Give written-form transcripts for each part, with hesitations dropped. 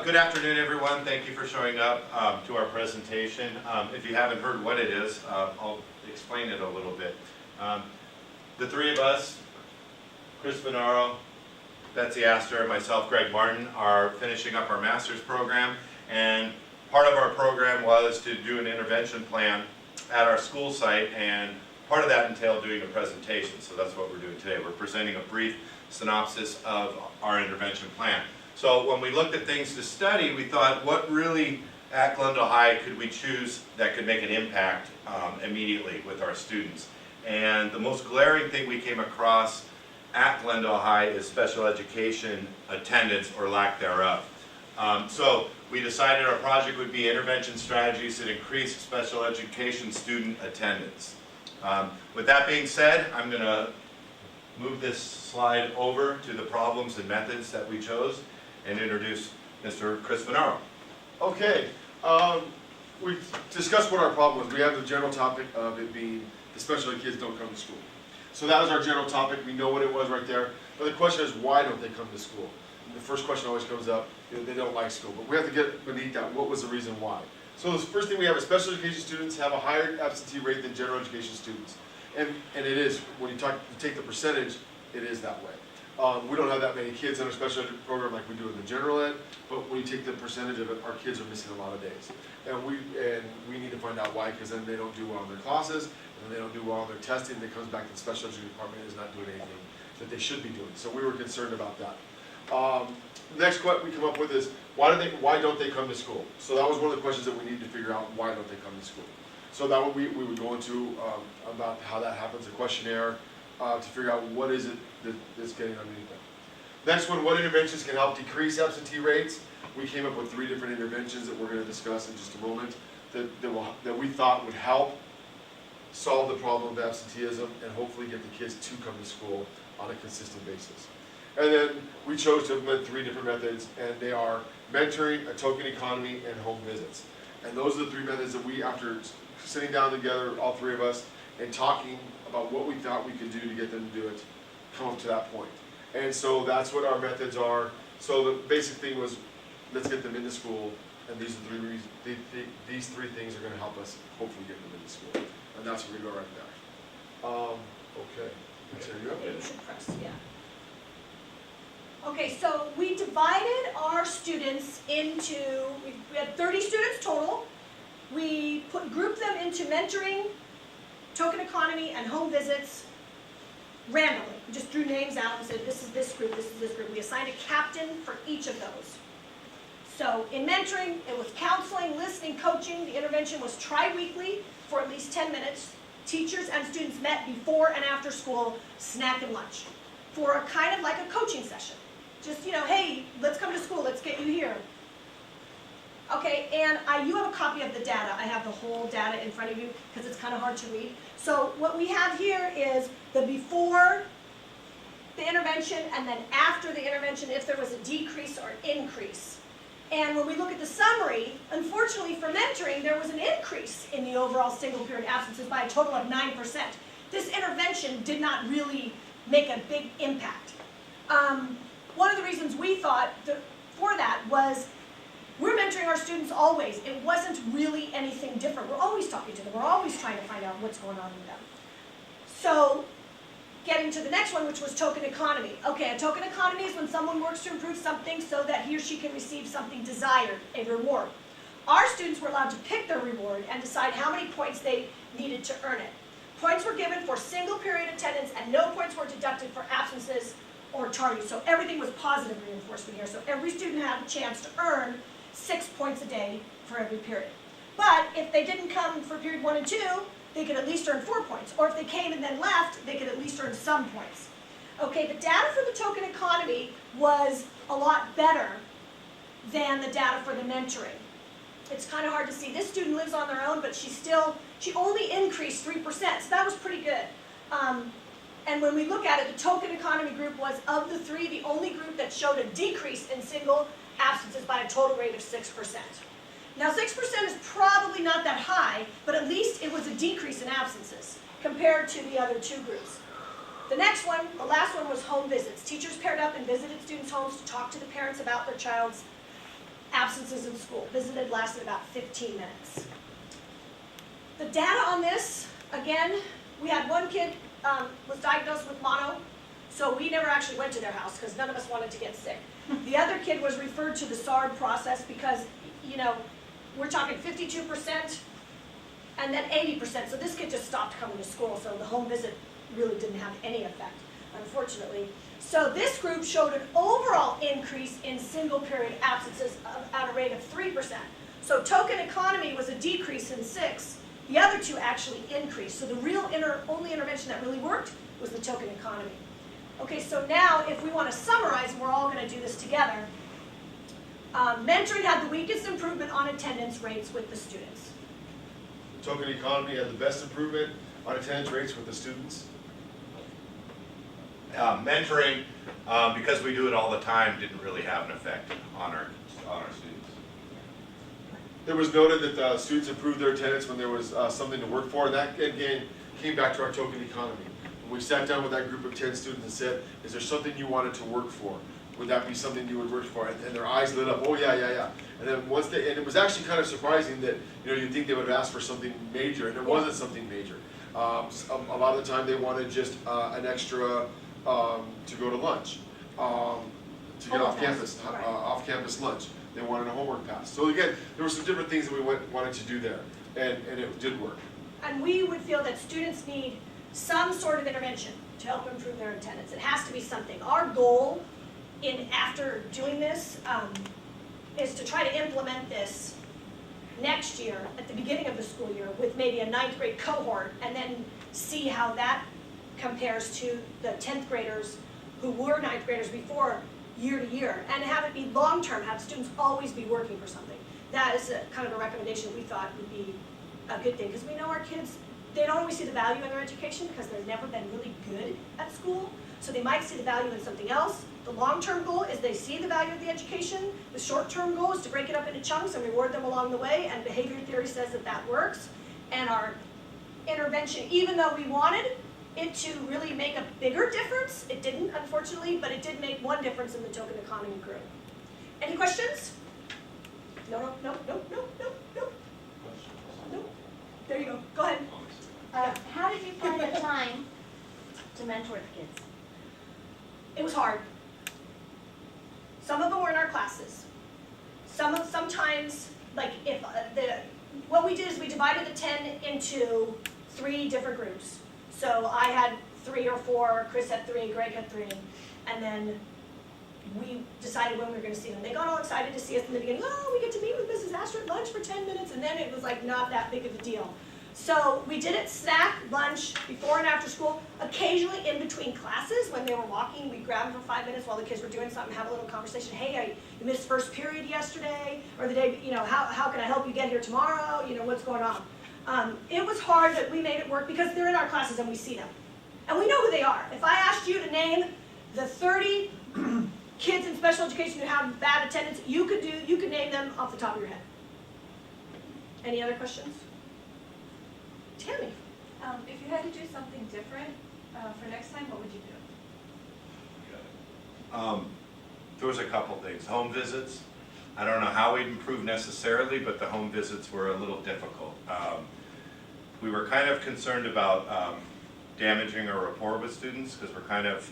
good afternoon, everyone. Thank you for showing up to our presentation. If you haven't heard what it is, I'll explain it a little bit. The three of us, Chris Venaro, Betsy Astor, and myself, Greg Martin, are finishing up our master's program. And part of our program was to do an intervention plan at our school site, and part of that entailed doing a presentation. So that's what we're doing today. We're presenting a brief synopsis of our intervention plan. So when we looked at things to study, we thought, what really at Glendale High could we choose that could make an impact immediately with our students? And the most glaring thing we came across at Glendale High is special education attendance or lack thereof. So we decided our project would be intervention strategies that increase special education student attendance. With that being said, I'm going to move this slide over to the problems and methods that we chose and introduce Mr. Chris Venaro. Okay, we've discussed what our problem was. We have the general topic of it being the special ed kids don't come to school. So that was our general topic. We know what it was right there. But the question is, why don't they come to school? And the first question always comes up, they don't like school. But we have to get beneath that. What was the reason why? So the first thing we have is special education students have a higher absentee rate than general education students. And it is, when you take the percentage, it is that way. We don't have that many kids in our special ed program like we do in the general ed, but when you take the percentage of it, our kids are missing a lot of days. And we need to find out why, because then they don't do well in their classes, and then they don't do well in their testing, and it comes back to the special education department is not doing anything that they should be doing. So we were concerned about that. Next question we come up with is, why don't they come to school? So that was one of the questions that we needed to figure out, why don't they come to school? So that we would go into about how that happens, a questionnaire, to figure out what is it that's getting underneath them. Next one, what interventions can help decrease absentee rates? We came up with 3 different interventions that we're going to discuss in just a moment that we thought would help solve the problem of absenteeism and hopefully get the kids to come to school on a consistent basis. And then we chose to implement 3 different methods, and they are mentoring, a token economy, and home visits. And those are the 3 methods that we, after sitting down together, all 3 of us, and talking about what we thought we could do to get them to do it, come up to that point. And so that's what our methods are. So the basic thing was, let's get them into school, and these are these 3 things are going to help us hopefully get them into school. And that's where we go right there. Okay. There you go. You should press, yeah. Okay, so we divided our students into, we had 30 students total. We grouped them into mentoring, token economy, and home visits randomly. We just drew names out and said, this is this group, this is this group. We assigned a captain for each of those. So in mentoring, it was counseling, listening, coaching. The intervention was tri-weekly for at least 10 minutes. Teachers and students met before and after school, snack and lunch, for a kind of like a coaching session. Just, hey, let's come to school, let's get you here. Okay, and you have a copy of the data. I have the whole data in front of you because it's kind of hard to read. So what we have here is the before the intervention and then after the intervention if there was a decrease or increase. And when we look at the summary, unfortunately for mentoring, there was an increase in the overall single period absences by a total of 9%. This intervention did not really make a big impact. One of the reasons we thought for that was we're mentoring our students always. It wasn't really anything different. We're always talking to them. We're always trying to find out what's going on with them. So getting to the next one, which was token economy. Okay, a token economy is when someone works to improve something so that he or she can receive something desired, a reward. Our students were allowed to pick their reward and decide how many points they needed to earn it. Points were given for single period attendance and no points were deducted for absences or tardies. So everything was positive reinforcement here. So every student had a chance to earn 6 points a day for every period. But if they didn't come for period 1 and 2, they could at least earn 4 points. Or if they came and then left, they could at least earn some points. Okay, the data for the token economy was a lot better than the data for the mentoring. It's kind of hard to see. This student lives on their own, but she only increased 3%, so that was pretty good. And when we look at it, the token economy group was, of the 3, the only group that showed a decrease in single absences by a total rate of 6%. Now 6% is probably not that high, but at least it was a decrease in absences compared to the other 2 groups. The next one, the last one, was home visits. Teachers paired up and visited students' homes to talk to the parents about their child's absences in school. Visited lasted about 15 minutes. The data on this, again, we had one kid was diagnosed with mono, so we never actually went to their house because none of us wanted to get sick. The other kid was referred to the SARD process because, you know, we're talking 52% and then 80%. So this kid just stopped coming to school, so the home visit really didn't have any effect, unfortunately. So this group showed an overall increase in single period absences at a rate of 3%. So token economy was a decrease in 6. The other two actually increased. So the real only intervention that really worked was the token economy. Okay, so now if we want to summarize, and we're all going to do this together, mentoring had the weakest improvement on attendance rates with the students. Token economy had the best improvement on attendance rates with the students. Mentoring, because we do it all the time, didn't really have an effect on our students. It was noted that the students improved their attendance when there was something to work for, and that again came back to our token economy. When we sat down with that group of 10 students and said, is there something you wanted to work for? Would that be something you would work for? And their eyes lit up, oh yeah. And then and it was actually kind of surprising that, you know, you'd think they would have asked for something major, and it wasn't something major. A lot of the time they wanted just an extra to go to lunch, to get off campus, off-campus lunch. They wanted a homework pass. So again, there were some different things that we wanted to do there, and it did work. And we would feel that students need some sort of intervention to help improve their attendance. It has to be something. Our goal after doing this is to try to implement this next year at the beginning of the school year with maybe a 9th grade cohort, and then see how that compares to the 10th graders who were 9th graders before, year to year, and have it be long-term, have students always be working for something. That is kind of a recommendation we thought would be a good thing, because we know our kids, they don't always see the value in their education because they've never been really good at school, so they might see the value in something else. The long-term goal is they see the value of the education. The short-term goal is to break it up into chunks and reward them along the way, and behavior theory says that that works. And our intervention, even though we wanted it to really make a bigger difference, it didn't, unfortunately, but it did make one difference in the token economy group. Any questions? No. There you go. Go ahead. How did you find the time to mentor the kids? It was hard. Some of them were in our classes. Sometimes, like if what we did is we divided the 10 into 3 different groups. So I had 3 or 4, Chris had 3, Greg had 3, and then we decided when we were going to see them. They got all excited to see us in the beginning. Oh, we get to meet with Mrs. Astor at lunch for 10 minutes, and then it was like not that big of a deal. So we did it snack, lunch, before and after school. Occasionally in between classes when they were walking, we'd grab them for 5 minutes while the kids were doing something, have a little conversation. Hey, you missed first period yesterday, or the day, you know, how can I help you get here tomorrow? You know, what's going on? It was hard that we made it work because they're in our classes and we see them. And we know who they are. If I asked you to name the 30 kids in special education who have bad attendance, you could name them off the top of your head. Any other questions? Tammy. If you had to do something different for next time, what would you do? There was a couple things. Home visits. I don't know how we'd improve necessarily, but the home visits were a little difficult. We were kind of concerned about damaging our rapport with students because we're kind of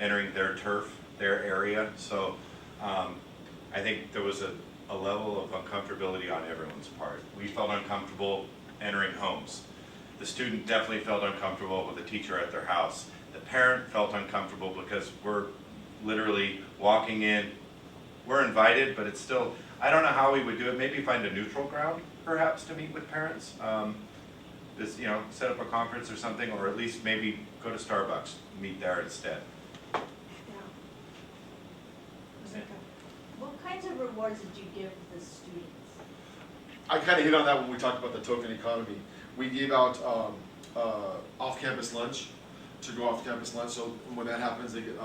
entering their turf, their area. So I think there was a level of uncomfortability on everyone's part. We felt uncomfortable entering homes. The student definitely felt uncomfortable with the teacher at their house. The parent felt uncomfortable because we're literally walking in. We're invited, but it's still, I don't know how we would do it. Maybe find a neutral ground, perhaps, to meet with parents. You know, set up a conference or something, or at least maybe go to Starbucks, meet there instead. Yeah. What kinds of rewards did you give the students? I kind of hit on that when we talked about the token economy. We gave out off-campus lunch, to go off-campus lunch. So when that happens, they get,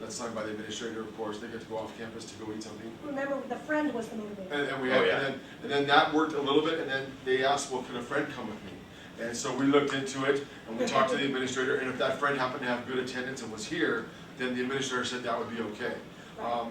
that's signed by the administrator, of course. They get to go off-campus to go eat something. Remember, the friend was the motivator. And we had, and then that worked a little bit. And then they asked, well, can a friend come with me? And so we looked into it, and we talked to the administrator. And if that friend happened to have good attendance and was here, then the administrator said that would be okay.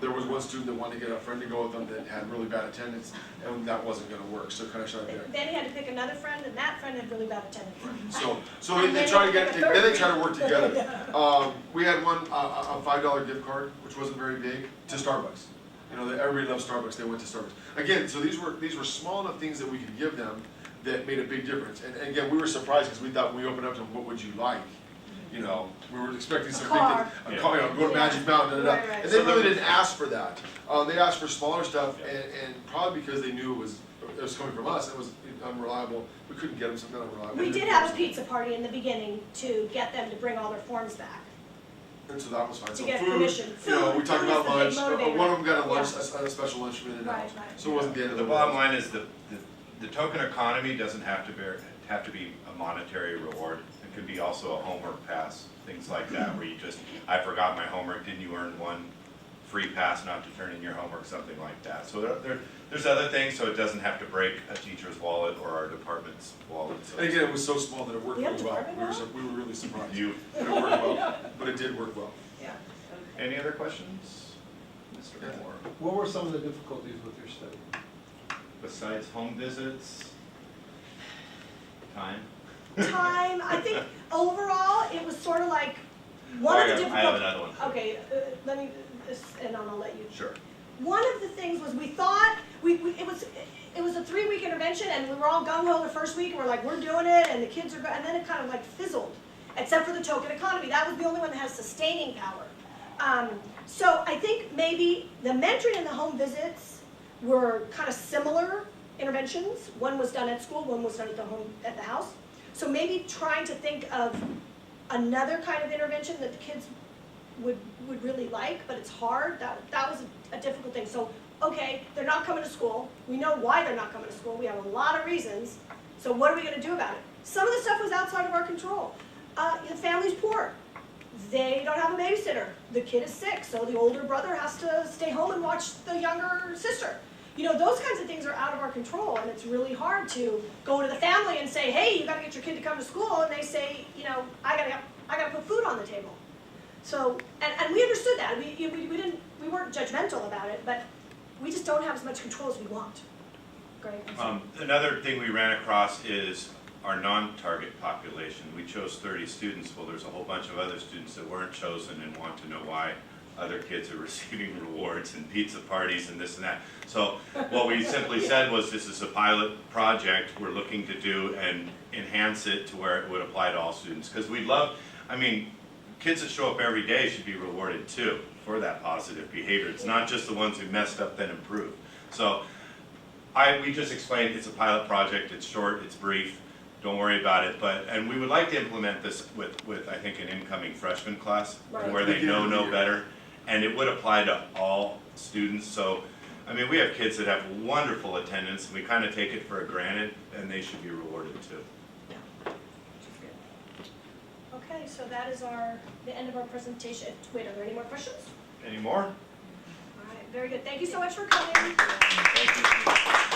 There was one student that wanted to get a friend to go with them that had really bad attendance, and that wasn't gonna work, so kind of shut it down. Then he had to pick another friend, and that friend had really bad attendance. So And they then try to they get, pick a then they third. try to work together. We had one, a $5 gift card, which wasn't very big, to Starbucks. You know, everybody loves Starbucks, they went to Starbucks. Again, so these were small enough things that we could give them that made a big difference. And again, we were surprised because we thought when we opened up to them, what would you like? You know, we were expecting some big car. things, a car, you know, go to Yeah. Magic Mountain, da, da, da. Right, right. And they really didn't ask for that. They asked for smaller stuff, and probably because they knew it was coming from us, it was unreliable. We couldn't get them something unreliable. We did have a pizza party in the beginning to get them to bring all their forms back. And so that was fine. To So get food, permission. you know, we Food talked is about the big lunch. motivator. One of them got a lunch, Yeah. a special lunch from In-N-Out. Right, right. So it wasn't the end of The the bottom world. line is the token economy doesn't have to be a monetary reward. It could be also a homework pass, things like that, where you just, I forgot my homework, didn't you earn one free pass not to turn in your homework, something like that. So there's other things, so it doesn't have to break a teacher's wallet or our department's wallet. So And again, it was so small that it worked We have really well. department We were really surprised. you, But it worked well, but it did work well. Yeah. any other questions? Mr. Yeah. Moore? What were some of the difficulties with your study? Besides home visits, time? Time, I think overall, it was sort of like one of the difficult. I have another one. Okay, let me, and then I'll let you. Sure. One of the things was we thought, it was a 3-week intervention and we were all gung ho the first week and we're like, we're doing it and the kids are, and then it kind of like fizzled. Except for the token economy, that was the only one that has sustaining power. So I think maybe the mentoring and the home visits were kind of similar interventions. One was done at school, one was done at the house. So maybe trying to think of another kind of intervention that the kids would really like, but it's hard. That was a difficult thing. So, okay, they're not coming to school. We know why they're not coming to school. We have a lot of reasons. So what are we gonna do about it? Some of the stuff was outside of our control. The family's poor. They don't have a babysitter. The kid is sick, so the older brother has to stay home and watch the younger sister. You know, those kinds of things are out of our control, and it's really hard to go to the family and say, hey, you gotta get your kid to come to school, and they say, you know, I gotta put food on the table. So, and we understood that. We weren't judgmental about it, but we just don't have as much control as we want. Greg? I'm sorry. Another thing we ran across is our non-target population. We chose 30 students. Well, there's a whole bunch of other students that weren't chosen and want to know why other kids are receiving rewards and pizza parties and this and that. So what we simply said was, this is a pilot project we're looking to do and enhance it to where it would apply to all students. Because we'd love, I mean, kids that show up every day should be rewarded too for that positive behavior. It's not just the ones who messed up then improved. So we just explained it's a pilot project, it's short, it's brief, don't worry about it. And we would like to implement this with I think, an incoming freshman class, Right. where they Beginning of the know year. better. And it would apply to all students. So, I mean, we have kids that have wonderful attendance, and we kind of take it for granted, and they should be rewarded too. Okay, so that is the end of our presentation. Wait, are there any more questions? Any more? All right, very good. Thank you so much for coming. Thank you.